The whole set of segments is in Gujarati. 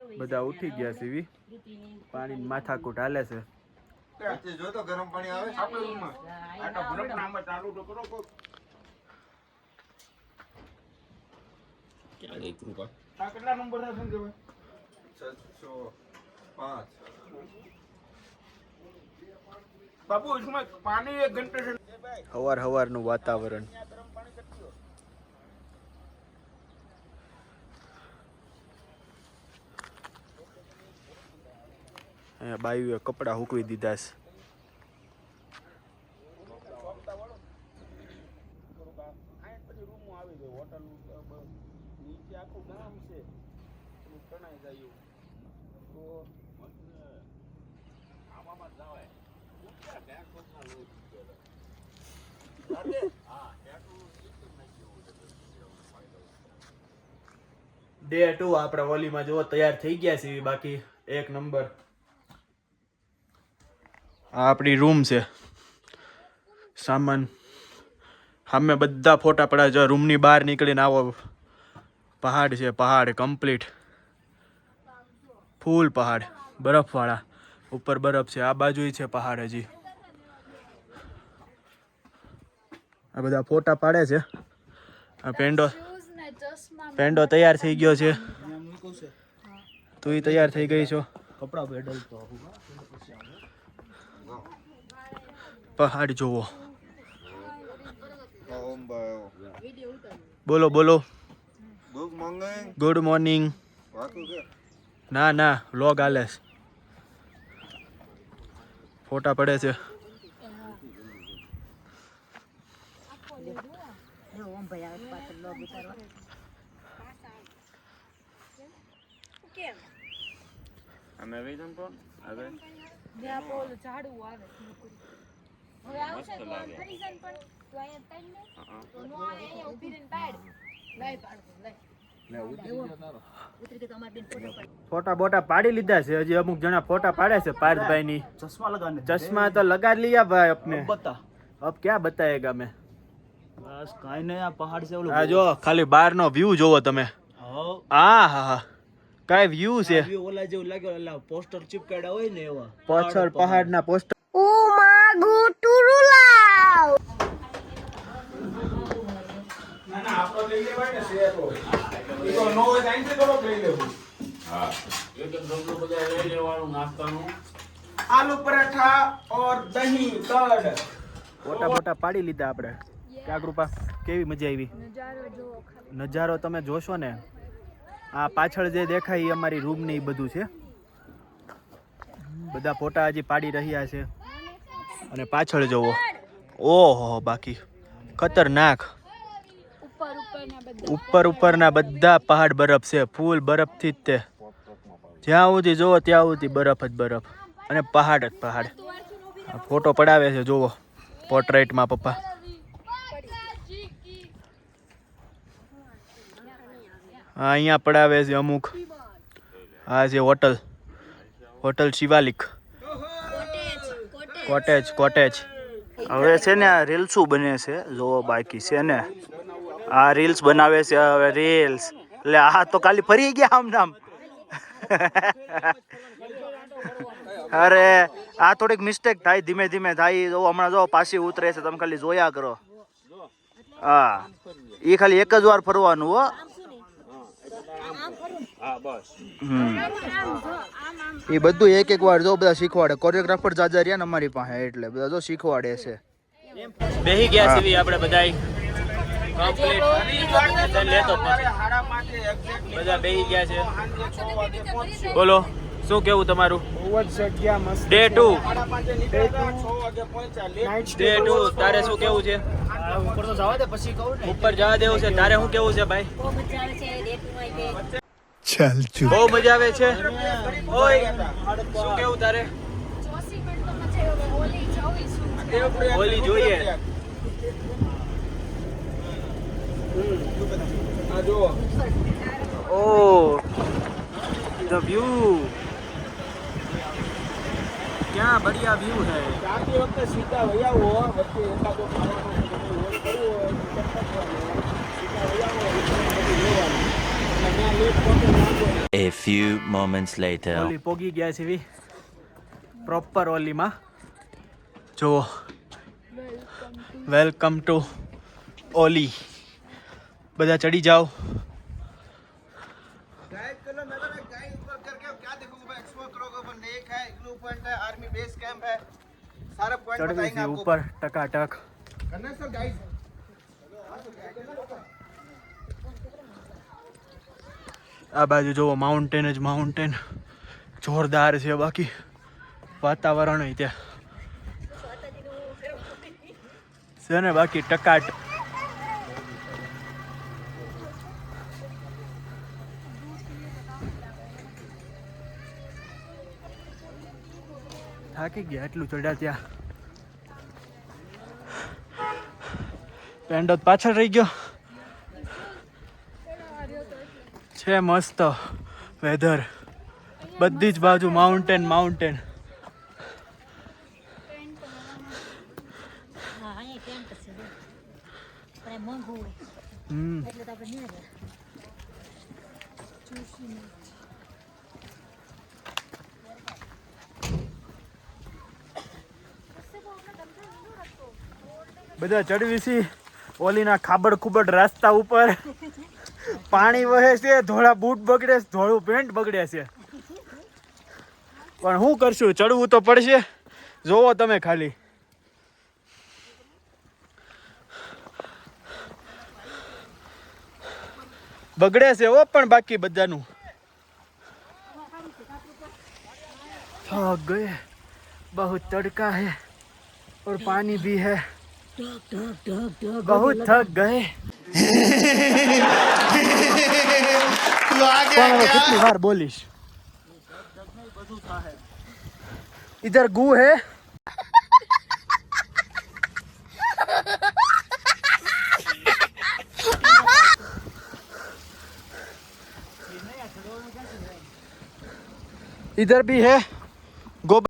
બધા ઉઠી ગયા છે વી પાણી માથાકૂટ હાલે છે જો તો ગરમ પાણી આવે છે આપણા રૂમમાં આટો ભરપ નામ ચાલુ તો કરો કો ક્યાં ગઈ કૃપા આ કેટલા નંબર છે સંજયભાઈ 605 બાબુ इसमें पानी 1 घंटे से હવારનું વાતાવરણ અહીંયા બાયુએ કપડા હુકવી દીધા છે ડે 2 આપણે હોલીમાં જો તૈયાર થઈ ગયા છે બાકી 1 નંબર આ આપણી રૂમ છે સામાન સામે બધા ફોટા પડ્યા જો રૂમની બહાર નીકળીને આવો પહાડ છે પહાડ કમ્પ્લીટ ફૂલ પહાડ બરફવાળા ઉપર બરફ છે આ બાજુ છે પહાડ હજી આ બધા ફોટા પાડે છે આ પેન્ડો તૈયાર થઈ ગયો છે તું તૈયાર થઈ ગઈ છો કપડા બદલતો પહાડ જોવો બોલો બોલો ગુડ મોર્નિંગ ના વ્લોગ હાલે ફોટા પડે છે અમે વેદન પણ હવે જ્યાં બોલ ઝાડુ આવે હવે આવશે તો કન્ડિશન પણ તો અહીંયા તઈ ને તો નો આવે અહીંયા ઊભી રહીને પાડ લઈ પાડતો લઈ ફોટા બોટા પાડી લીધા છે હજી અમુક જણા ફોટા પાડે છે પાર્થભાઈ ની ચશ્મા તો લगा लिया भाई अपने बता अब क्या बताएगा मैं बस કાઈ નહીં આ પહાડ છે ઓલો આ જો ખાલી બહાર નો વ્યૂ જોવો તમે હા કાઈ વ્યૂ છે ઓલા જેવું લાગ્યો ઓલા પોસ્ટર ચિપકાડ્યા હોય ને એવા પાછળ પહાડના પોસ્ટર ઓ મા ગો ટુરુલાવ ના આપણો લઈ લેવાય ને શેર તો ઈ તો નો હોય આઈને કરો લઈ લેવું હા એક ડબલું બધા લઈ લેવાનું નાસ્તાનું આલુ પરાઠા और દહીં કડ ફોટા મોટા પાડી લીધા આપણે ક્યાં ગ્રુપા કેવી મજા આવી નજારો તમે જોશો ને આ પાછળ જે દેખાય એ અમારી રૂમ ને એ બધું છે બધા ફોટા હજી પાડી રહ્યા છે અને પાછળ જોવો ઓહો બાકી ખતરનાક ઉપરના બધા પહાડ બરફ છે ફૂલ બરફથી જ તે જ્યાં સુધી જોવો ત્યાં સુધી બરફ જ બરફ અને પહાડ જ પહાડ ફોટો પડાવે છે જોવો પોર્ટ્રેટમાં પપ્પા અહીંયા પડાવે છે અમુક આ છે હોટલ શિવાલિક કોટેજ હવે છે ને આ રીલ્સું બને છે જોવો બાકી છે ને આ રીલ્સ બનાવે છે હવે રીલ્સ એટલે આ તો ખાલી ફરી ગયા આમ નામ અરે આ થોડીક મિસ્ટેક થાય ધીમે ધીમે થાય જો હમણાં જો પાછી ઉતરે છે તમે ખાલી જોયા કરો હા એ ખાલી એક જ વાર ફરવાનું હો એ બધું એક વાર જો બધા શીખવાડે કોરિયોગ્રાફર જાજા રહ્યા ને અમારી પાસે એટલે બધા જો શીખવાડે છે બેહી ગયા છે આપણે બધા બધા બેહી ગયા છે બોલો શું કેવું તમારું ડે 2 તારે શું કેવું છે ઉપર જવા દેવું છે તારે શું કેવું છે ભાઈ ચાલ બહુ મજા આવે છે ઓય શું કેવું તારે હોલી જોઈએ ઓ ધ વ્યૂ क्या बढ़िया व्यू है जाती वक्त सीधा भैया वो वच्चे एकादो खाવાનો કરવો હોય સીધા ભૈયા वो A few moments later. ઓલી પોગી ગયા છે પ્રોપર ઓલીમાં. જો વેલકમ ટુ ઓલી. બધા ચડી જાઓ. गाइड चलो मैं तो गाइड ऊपर करके क्या देखोगे भाई एक्सप्लोर करोगे ऊपर लेक है इग्लू पॉइंट है आर्मी बेस कैंप है सारे पॉइंट ચડવી बताएंगे છે आपको ઉપર ટકાટક. करना है सर गाइड આ બાજુ જોવો માઉન્ટેન જ માઉન્ટેન જોરદાર છે. બાકી વાતાવરણ ત્યાં છે ને બાકી ટકાટ. થાકી ગયા એટલું ચડ્યા ત્યાં. પેન્ડો પાછળ રહી ગયો છે. મસ્ત વેધર, બધી જ બાજુ માઉન્ટેન માઉન્ટેન. હા અહીંયા ટેન્ટ છે પણ મોંઘું હોય એટલે તો આપણે નહીં બધા ચડવી છી ઓલીના ખાબડ ખુબડ રસ્તા ઉપર. પાણી વહે છે, ધોળા બૂટ બગડે છે, ધોળું પેન્ટ બગડે છે. પણ શું કરશું, ચડવું તો પડશે. જોવો તમે ખાલી. બગડે છે હો પણ બાકી બધાનું. थक गए, बहुत तड़का है और पानी भी है, बहुत थक गए. પણ હવે કેટલી વાર બોલીશ. इधर गू है. इधर भी है गोबर.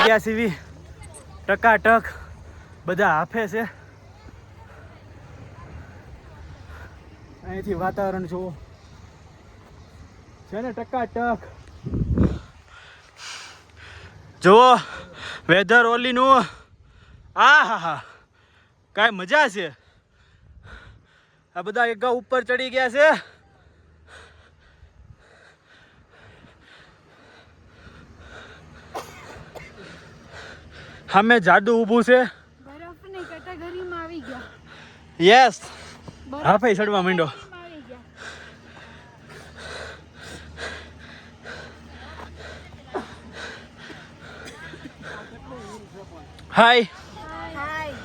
ગયા સીવી ટકાટક બધા હાફે છે. અહીંથી વાતાવરણ જુઓ છે ને ટકાટક. જુઓ વેધર ઓલીનું. આ હા હા કાંઈ મજા છે. આ બધા એક ઉપર ચડી ગયા છે. સામે જાદુ ઊભું છે. બરફની કેટેગરીમાં આવી ગયા. યસ હાફે ચડવા માંડો. આવી ગયા. હાય હાય.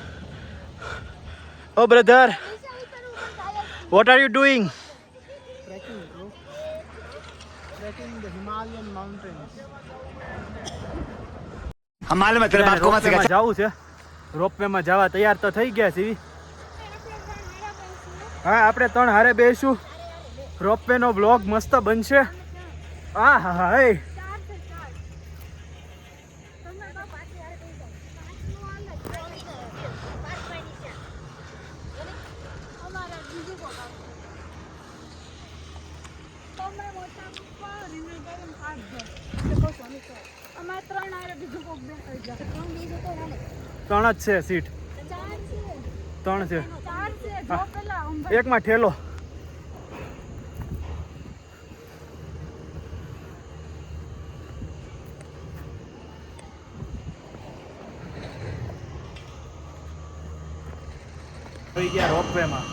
ઓ brother, what are you doing? मालूम है तेरे बाप को मत सिखा. જવું છે. રોપવે માં જવા તૈયાર તો થઈ ગયા છે. હા આપણે 3 હારે બેસું. રોપવે નો બ્લોગ મસ્ત બનશે. આ હા હા એ અમારે 3 હારે બીજું કોક બે થઈ જાય. 3 બીજું તો હાલે. 3 જ છે સીટ. 4 છે. 3 છે. 4 છે. જો પેલા એકમાં ઠેલો. થઈ ગયા રોપવેમાં.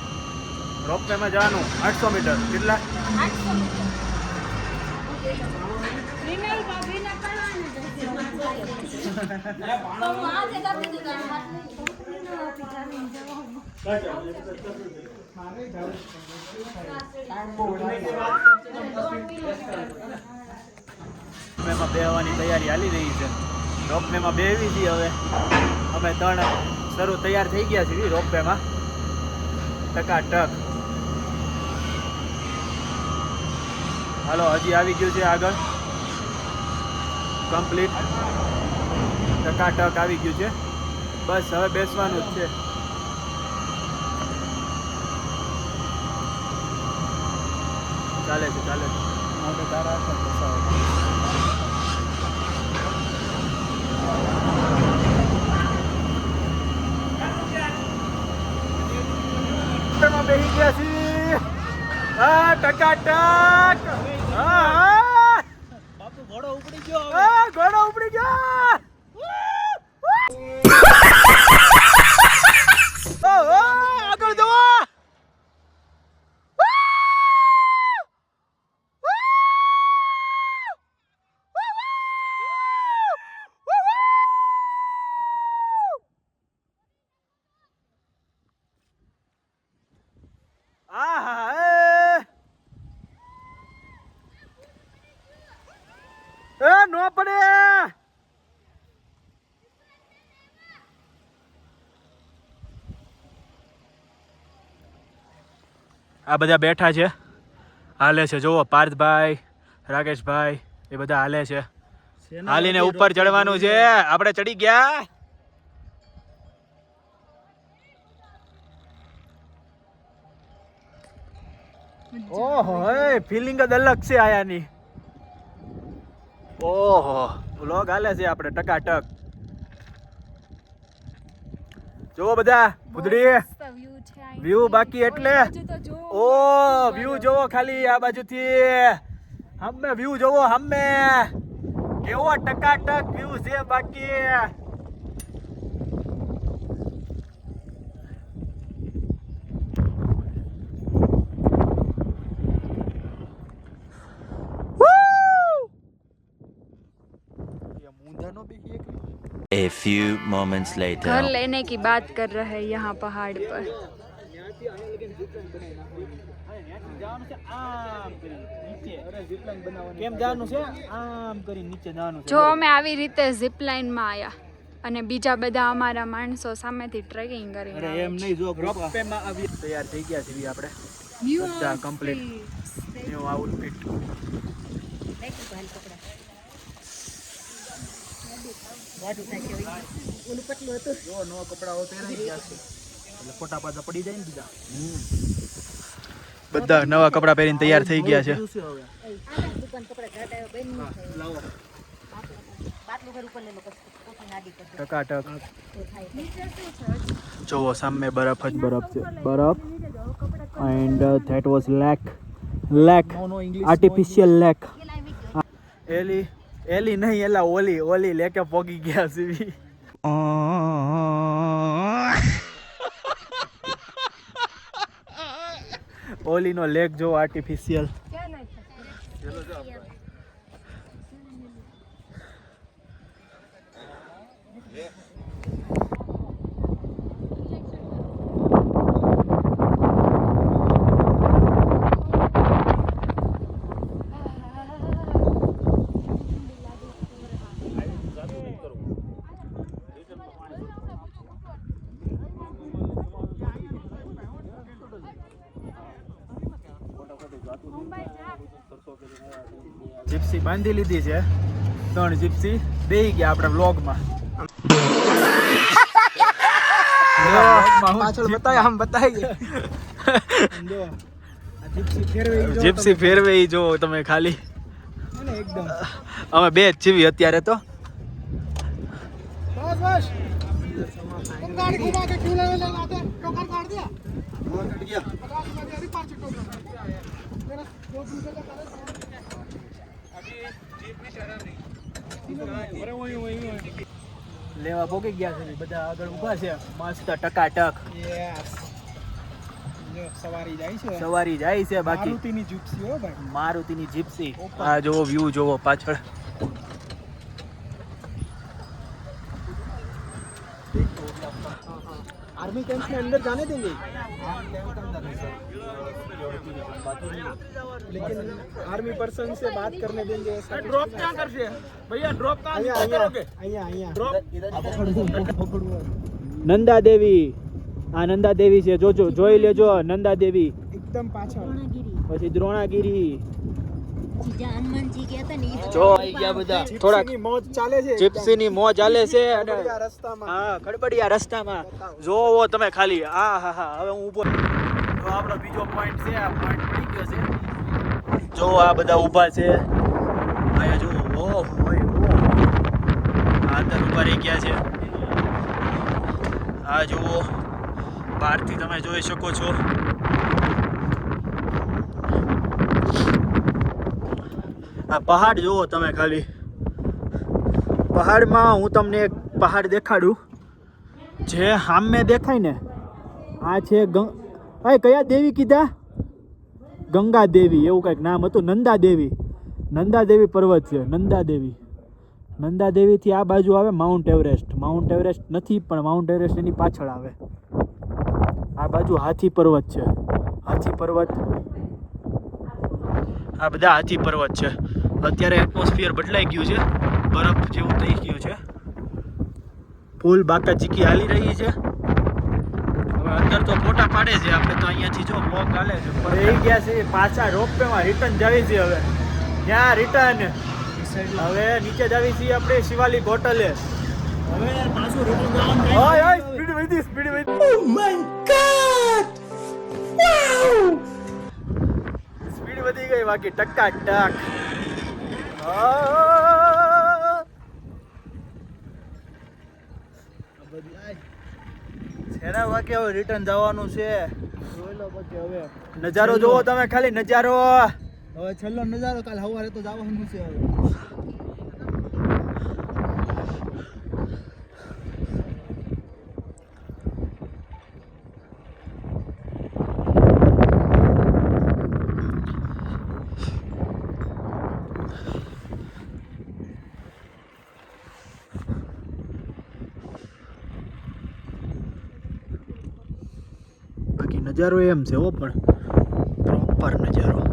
રોપવેમાં જવાનું 800 મીટર. કેટલા? 800 મીટર. વિનય ભાભીને કરવાનું છે. તો હું આજે કરી દીધું કામ. રોપવેમાં બેહવાની તૈયારી હાલી રહી છે. રોપવેમાં બેહવી છીએ હવે. અમે 3 શરૂ તૈયાર થઈ ગયા છીએ રોપવેમાં ટકાટક. હાલો હજી આવી ગયું છે આગળ. કમ્પ્લીટ ટકાટક આવી ગયું છે. બસ હવે બેસવાનું જ છે. ચાલે છે ચાલે છે. મોઢે તારા હાથમાં ફસાવો. માં બેસી ગયા છીએ. હા ટકાટક. હા હા બાપુ ઘોડો ઉપડી ગયો હવે. હા ઘોડો ઉપડી ગયો. ઓહો આગળ જવો. એ નો પડે. આ બધા બેઠા છે, હાલે છે. જોવો પાર્થભાઈ, રાકેશભાઈ એ બધા હાલે છે. હાલીને ઉપર ચડવાનું છે. આપણે ચડી ગયા. ઓહો ફિલિંગ જ અલગ છે આયાની. ઓહો વ્લોગ હાલે છે આપણે ટકાટક. જોવો બધા ભૂદડી વ્યૂ બાકી એટલે ઓ વ્યૂ જોવો ખાલી આ બાજુથી. હમે વ્યૂ જોવો હમે કેવો ટકાટક વ્યૂ છે બાકી. A few moments घर later. लेने की बात कर रहे हैं यहाँ पहाड़ पर. કેમ જવાનું છે? આમ કરી નીચે જવાનું છે. જો અમે આવી રીતે ઝીપ લાઈન માં આયા અને બીજા બધા અમારા માણસો સામેથી ટ્રેકિંગ કરીને અરે એમ નહીં જો રોપવે માં આવી તૈયાર થઈ ગયા છીએ આપણે બધા કમ્પ્લીટ ન્યુ આઉટફિટ. જો નો કપડાઓ પહેરાઈ ગયા છે એટલે ફોટા પાછા પડી જાય ને બીજા. બધા નવા કપડા પહેરીને તૈયાર થઈ ગયા છે. ટકાટક જોવો સામે બરફ જ બરફ છે. બરફ and that was lake artificial lake. એલી એલી નહીં એલા ઓલી ઓલી લેકે પોગી ગયા સીવી. ઓલી નો લેક જો આર્ટિફિશિયલ. જીપ્સી બાંધી લીધી છે. 3 જીપ્સી બેહી ગયા આપણે વ્લોગમાં. પાછળ બતાય આમ બતાય. જીપ્સી ફેરવે જો તમે ખાલી. એકદમ અમે બે જ છીએ અત્યારે તો. બસ બસ तुम गाड़ी घुमा के क्यों ले लाते टोकर काट दिया वो कट गया 50 रुपए अभी 5 टोकर मेरा 2 दिन का करे अभी जीप में शराब नहीं अरे वही લેવા પોકી ગયા છે બધા આગળ ઊભા છે મસ્ત ટકાટક. यस જો સવારી જાય છે. સવારી જાય છે બાકી મારુતિની જીપ્સી હો ભાઈ. મારુતિની જીપ્સી. આ જોવો વ્યૂ જોવો પાછળ. आर्मी कैंप के अंदर जाने देंगे लेकिन आर्मी पर्सन से बात करने देंगे ऐसा. ड्रॉप क्या करશે भैया ड्रॉप कहां करोगे? અહીંયા ड्रॉप નંદા દેવી. આ નંદા દેવી છે જોજો જોઈ લેજો. નંદા દેવી એકદમ પાછળ પછી દ્રોણાગીરી જીજા હનુમાનજી ગયા હતા ને ઈ જો આવી ગયા બધા થોડાક મોજ ચાલે છે જીપ્સીની મોજ ચાલે છે અને ખડબડિયા રસ્તામાં. હા ખડબડિયા રસ્તામાં જોવો તમે ખાલી હા હવે હું ઊભો તો આપણો બીજો પોઈન્ટ છે આ પોઈન્ટ પડી ગયો છે જો આ બધા ઊભા છે આયા જો ઓહ ઓય આ અંદર ઊભા રહી ગયા છે આ જુઓ બહારથી તમે જોઈ શકો છો આ પહાડ જુઓ તમે ખાલી પહાડમાં હું તમને એક પહાડ દેખાડું જે સામે દેખાય ને આ છે કયા દેવી કીધા ગંગા દેવી એવું કંઈક નામ હતું નંદા દેવી પર્વત છે નંદા દેવીથી આ બાજુ આવે માઉન્ટ એવરેસ્ટ નથી પણ માઉન્ટ એવરેસ્ટ એની પાછળ આવે આ બાજુ હાથી પર્વત છે આ બધા હાથી પર્વત છે અત્યારે એટમોસ્ફિયર બદલાઈ ગયું છે બરફ જેવું થઈ ગયું છે ફૂલ બાકાચીકી હાલી રહી છે હવે અંદર તો ફોટા પાડે છે આપણે તો અહીંયાથી જો બ્લોગ હાલે છે રહી ગયા છે પાછા રોપવેમાં રિટર્ન જાવી છે હવે ક્યાં રિટર્ન હવે નીચે જાવી છીએ આપણે શિવાલિક હોટલે હવે પાછું રિટર્ન જવાનું ઓય સ્પીડ વધી ઓ માય ગોડ સ્પીડ વધી ગઈ બાકી ટકાટક છેડા વાગે હવે રિટર્ન જવાનું છે જોઈ લો પછી હવે નજારો જોવો તમે ખાલી નજારો હવે છેલ્લો નજારો કાલ સવારે તો જવાનું છે હવે બાકી નજારો એમ છે હો પણ પ્રોપર નજારો